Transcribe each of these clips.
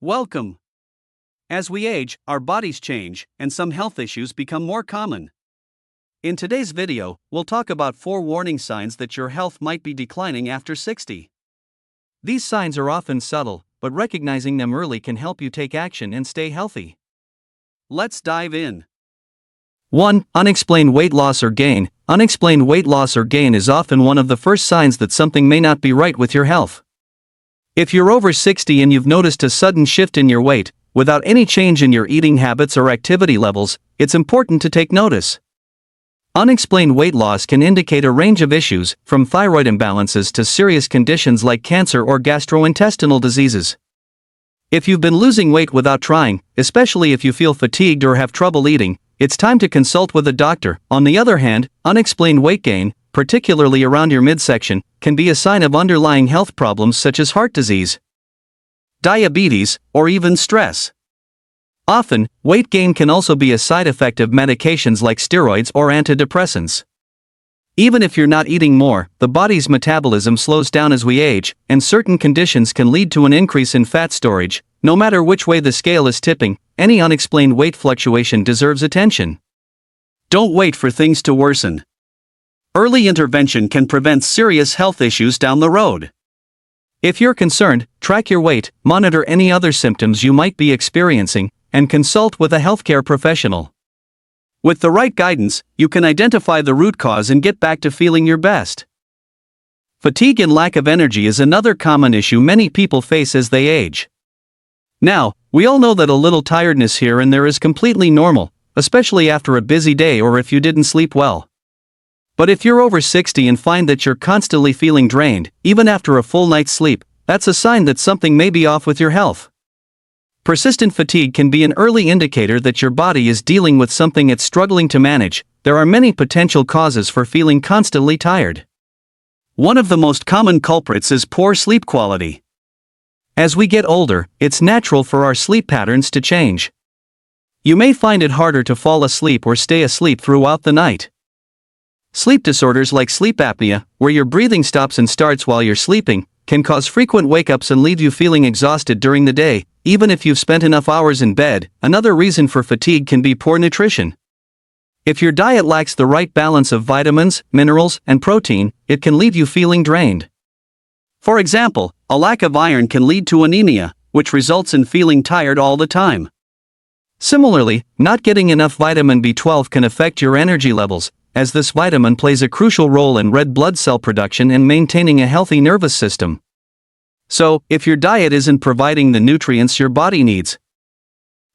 Welcome. As we age, our bodies change, and some health issues become more common. In today's video, we'll talk about 4 warning signs that your health might be declining after 60. These signs are often subtle, but recognizing them early can help you take action and stay healthy. Let's dive in. 1. Unexplained weight loss or gain. Unexplained weight loss or gain is often one of the first signs that something may not be right with your health. If you're over 60 and you've noticed a sudden shift in your weight, without any change in your eating habits or activity levels, it's important to take notice. Unexplained weight loss can indicate a range of issues, from thyroid imbalances to serious conditions like cancer or gastrointestinal diseases. If you've been losing weight without trying, especially if you feel fatigued or have trouble eating, it's time to consult with a doctor. On the other hand, unexplained weight gain, particularly around your midsection, can be a sign of underlying health problems such as heart disease, diabetes, or even stress. Often, weight gain can also be a side effect of medications like steroids or antidepressants. Even if you're not eating more, the body's metabolism slows down as we age, and certain conditions can lead to an increase in fat storage. No matter which way the scale is tipping, any unexplained weight fluctuation deserves attention. Don't wait for things to worsen. Early intervention can prevent serious health issues down the road. If you're concerned, track your weight, monitor any other symptoms you might be experiencing, and consult with a healthcare professional. With the right guidance, you can identify the root cause and get back to feeling your best. Fatigue and lack of energy is another common issue many people face as they age. Now, we all know that a little tiredness here and there is completely normal, especially after a busy day or if you didn't sleep well. But if you're over 60 and find that you're constantly feeling drained, even after a full night's sleep, that's a sign that something may be off with your health. Persistent fatigue can be an early indicator that your body is dealing with something it's struggling to manage. There are many potential causes for feeling constantly tired. One of the most common culprits is poor sleep quality. As we get older, it's natural for our sleep patterns to change. You may find it harder to fall asleep or stay asleep throughout the night. Sleep disorders like sleep apnea, where your breathing stops and starts while you're sleeping, can cause frequent wake-ups and leave you feeling exhausted during the day, even if you've spent enough hours in bed. Another reason for fatigue can be poor nutrition. If your diet lacks the right balance of vitamins, minerals, and protein, it can leave you feeling drained. For example, a lack of iron can lead to anemia, which results in feeling tired all the time. Similarly, not getting enough vitamin B12 can affect your energy levels, as this vitamin plays a crucial role in red blood cell production and maintaining a healthy nervous system. So, if your diet isn't providing the nutrients your body needs,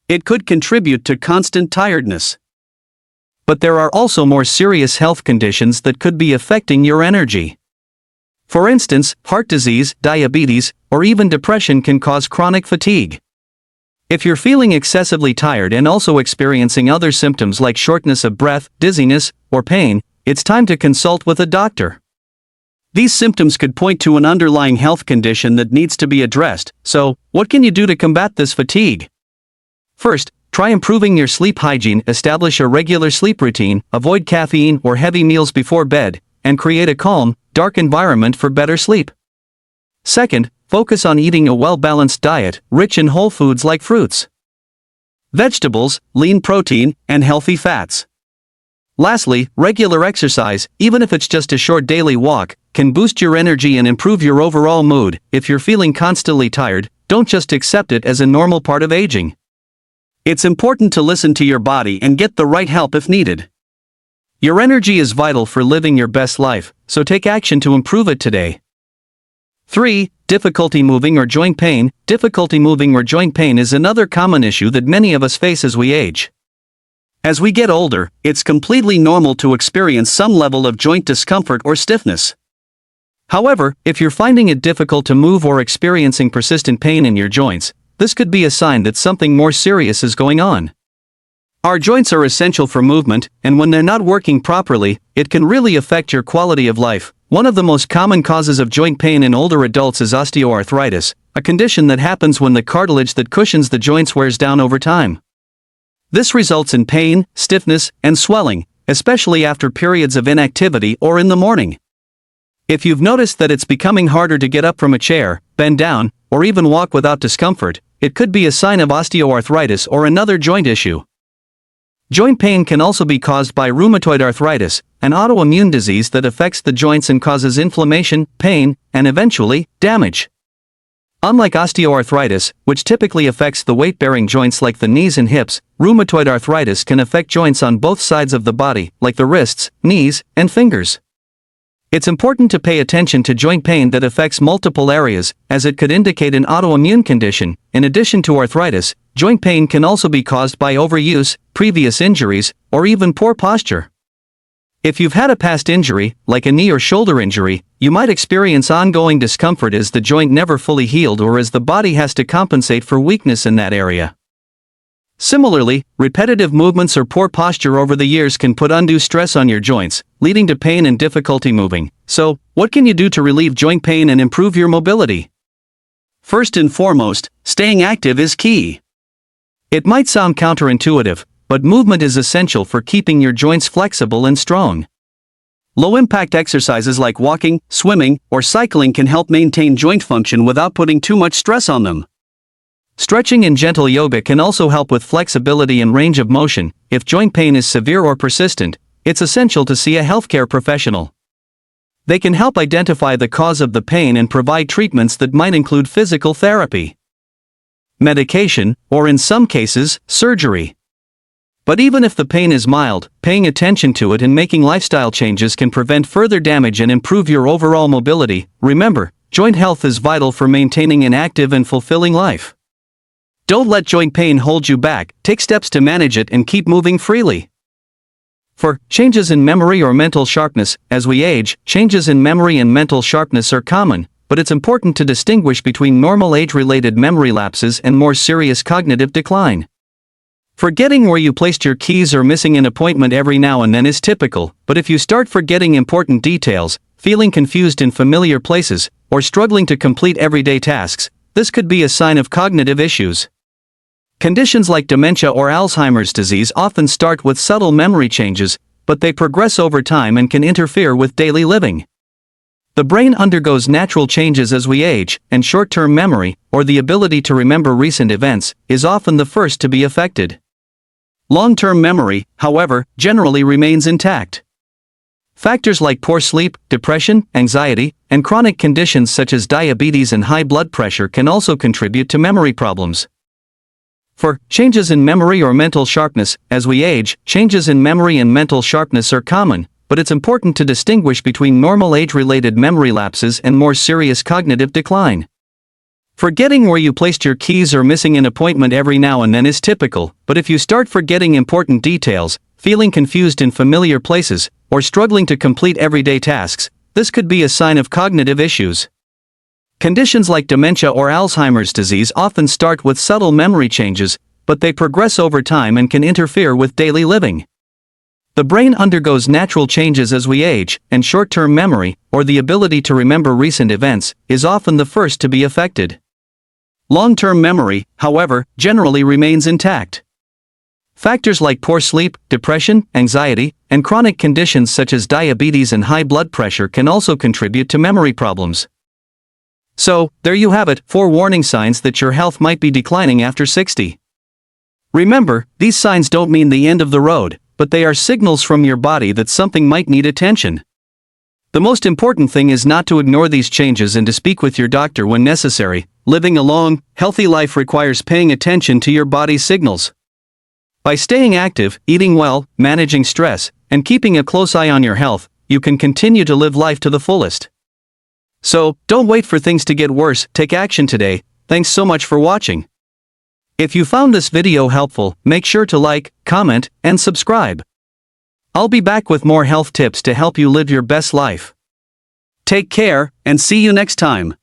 it could contribute to constant tiredness. But there are also more serious health conditions that could be affecting your energy. For instance, heart disease, diabetes, or even depression can cause chronic fatigue. If you're feeling excessively tired and also experiencing other symptoms like shortness of breath, dizziness, or pain, it's time to consult with a doctor. These symptoms could point to an underlying health condition that needs to be addressed. So, what can you do to combat this fatigue? First, try improving your sleep hygiene. Establish a regular sleep routine, avoid caffeine or heavy meals before bed, and create a calm, dark environment for better sleep. Second, focus on eating a well-balanced diet, rich in whole foods like fruits, vegetables, lean protein, and healthy fats. Lastly, regular exercise, even if it's just a short daily walk, can boost your energy and improve your overall mood. If you're feeling constantly tired, don't just accept it as a normal part of aging. It's important to listen to your body and get the right help if needed. Your energy is vital for living your best life, so take action to improve it today. 3. Difficulty moving or joint pain. Difficulty moving or joint pain is another common issue that many of us face as we age. As we get older, it's completely normal to experience some level of joint discomfort or stiffness. However, if you're finding it difficult to move or experiencing persistent pain in your joints, this could be a sign that something more serious is going on. Our joints are essential for movement, and when they're not working properly, it can really affect your quality of life. One of the most common causes of joint pain in older adults is osteoarthritis, a condition that happens when the cartilage that cushions the joints wears down over time. This results in pain, stiffness, and swelling, especially after periods of inactivity or in the morning. If you've noticed that it's becoming harder to get up from a chair, bend down, or even walk without discomfort, it could be a sign of osteoarthritis or another joint issue. Joint pain can also be caused by rheumatoid arthritis, an autoimmune disease that affects the joints and causes inflammation, pain, and eventually, damage. Unlike osteoarthritis, which typically affects the weight-bearing joints like the knees and hips, rheumatoid arthritis can affect joints on both sides of the body, like the wrists, knees, and fingers. It's important to pay attention to joint pain that affects multiple areas, as it could indicate an autoimmune condition. In addition to arthritis, joint pain can also be caused by overuse, previous injuries, or even poor posture. If you've had a past injury, like a knee or shoulder injury, you might experience ongoing discomfort as the joint never fully healed or as the body has to compensate for weakness in that area. Similarly, repetitive movements or poor posture over the years can put undue stress on your joints, leading to pain and difficulty moving. So, what can you do to relieve joint pain and improve your mobility? First and foremost, staying active is key. It might sound counterintuitive, but movement is essential for keeping your joints flexible and strong. Low-impact exercises like walking, swimming, or cycling can help maintain joint function without putting too much stress on them. Stretching and gentle yoga can also help with flexibility and range of motion. If joint pain is severe or persistent, it's essential to see a healthcare professional. They can help identify the cause of the pain and provide treatments that might include physical therapy, medication, or in some cases, surgery. But even if the pain is mild, paying attention to it and making lifestyle changes can prevent further damage and improve your overall mobility. Remember, joint health is vital for maintaining an active and fulfilling life. Don't let joint pain hold you back, take steps to manage it and keep moving freely. For changes in memory or mental sharpness, as we age, changes in memory and mental sharpness are common, but it's important to distinguish between normal age-related memory lapses and more serious cognitive decline. Forgetting where you placed your keys or missing an appointment every now and then is typical, but if you start forgetting important details, feeling confused in familiar places, or struggling to complete everyday tasks, this could be a sign of cognitive issues. Conditions like dementia or Alzheimer's disease often start with subtle memory changes, but they progress over time and can interfere with daily living. The brain undergoes natural changes as we age, and short-term memory, or the ability to remember recent events, is often the first to be affected. Long-term memory, however, generally remains intact. Factors like poor sleep, depression, anxiety, and chronic conditions such as diabetes and high blood pressure can also contribute to memory problems. For changes in memory or mental sharpness, as we age, changes in memory and mental sharpness are common, but it's important to distinguish between normal age-related memory lapses and more serious cognitive decline. Forgetting where you placed your keys or missing an appointment every now and then is typical, but if you start forgetting important details, feeling confused in familiar places, or struggling to complete everyday tasks, this could be a sign of cognitive issues. Conditions like dementia or Alzheimer's disease often start with subtle memory changes, but they progress over time and can interfere with daily living. The brain undergoes natural changes as we age, and short-term memory, or the ability to remember recent events, is often the first to be affected. Long-term memory, however, generally remains intact. Factors like poor sleep, depression, anxiety, and chronic conditions such as diabetes and high blood pressure can also contribute to memory problems. So, there you have it, 4 warning signs that your health might be declining after 60. Remember, these signs don't mean the end of the road, but they are signals from your body that something might need attention. The most important thing is not to ignore these changes and to speak with your doctor when necessary. Living a long, healthy life requires paying attention to your body's signals. By staying active, eating well, managing stress, and keeping a close eye on your health, you can continue to live life to the fullest. So, don't wait for things to get worse, take action today. Thanks so much for watching. If you found this video helpful, make sure to like, comment, and subscribe. I'll be back with more health tips to help you live your best life. Take care, and see you next time.